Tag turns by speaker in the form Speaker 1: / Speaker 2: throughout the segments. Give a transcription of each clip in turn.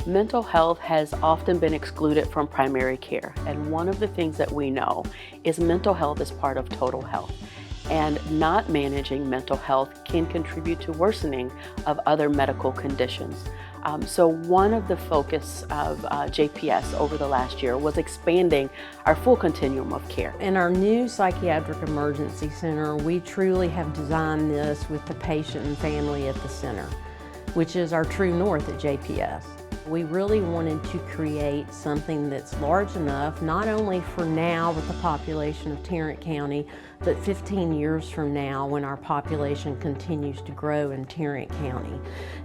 Speaker 1: Mental health has often been excluded from primary care, and one of the things that we know is mental health is part of total health, and not managing mental health can contribute to worsening of other medical conditions. So one of the focus of JPS over the last year was expanding our full continuum of care.
Speaker 2: In our new Psychiatric Emergency Center, we truly have designed this with the patient and family at the center, which is our true north at JPS. We really wanted to create something that's large enough, not only for now with the population of Tarrant County, but 15 years from now when our population continues to grow in Tarrant County.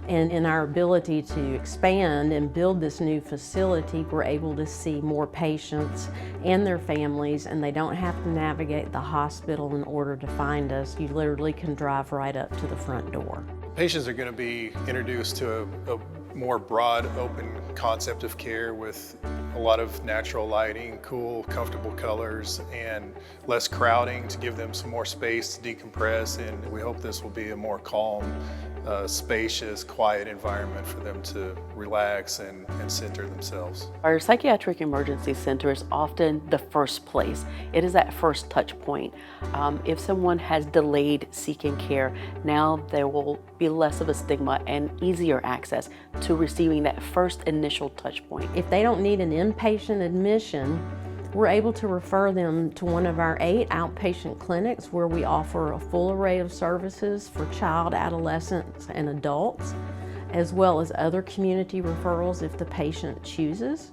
Speaker 2: And in our ability to expand and build this new facility, we're able to see more patients and their families, and they don't have to navigate the hospital in order to find us. You literally can drive right up to the front door.
Speaker 3: Patients are going to be introduced to a more broad, open concept of care with a lot of natural lighting, cool, comfortable colors, and less crowding to give them some more space to decompress. And we hope this will be a more calm, spacious, quiet environment for them to relax and center themselves.
Speaker 1: Our Psychiatric Emergency Center is often the first place. It is that first touch point. If someone has delayed seeking care, now there will be less of a stigma and easier access to receiving that first initial touch point.
Speaker 2: If they don't need an inpatient admission, we're able to refer them to one of our 8 outpatient clinics where we offer a full array of services for child, adolescents, and adults, as well as other community referrals if the patient chooses.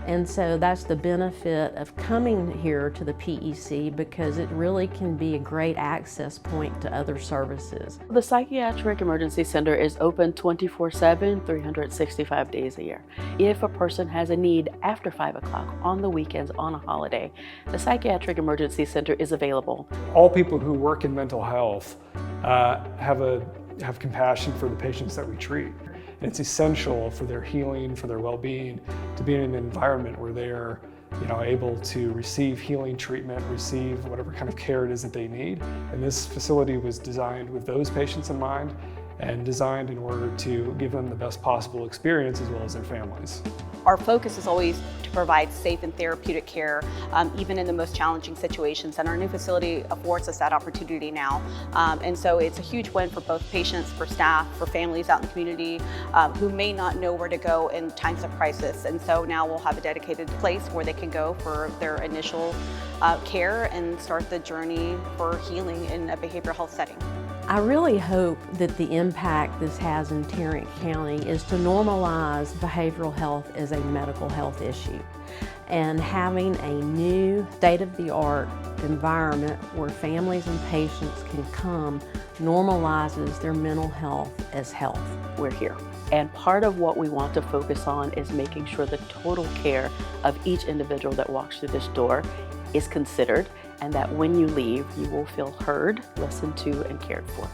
Speaker 2: And so that's the benefit of coming here to the PEC, because it really can be a great access point to other services.
Speaker 1: The Psychiatric Emergency Center is open 24/7, 365 days a year. If a person has a need after 5 o'clock, on the weekends, on a holiday, the Psychiatric Emergency Center is available.
Speaker 4: All people who work in mental health have compassion for the patients that we treat. And it's essential for their healing, for their well-being, to be in an environment where they're able to receive healing treatment, receive whatever kind of care it is that they need. And this facility was designed with those patients in mind, and designed in order to give them the best possible experience as well as their families.
Speaker 5: Our focus is always to provide safe and therapeutic care, even in the most challenging situations, and our new facility affords us that opportunity now. And so it's a huge win for both patients, for staff, for families out in the community who may not know where to go in times of crisis. And so now we'll have a dedicated place where they can go for their initial care and start the journey for healing in a behavioral health setting.
Speaker 2: I really hope that the impact this has in Tarrant County is to normalize behavioral health as a medical health issue, and having a new state-of-the-art environment where families and patients can come normalizes their mental health as health.
Speaker 1: We're here. And part of what we want to focus on is making sure the total care of each individual that walks through this door is considered, and that when you leave, you will feel heard, listened to, and cared for.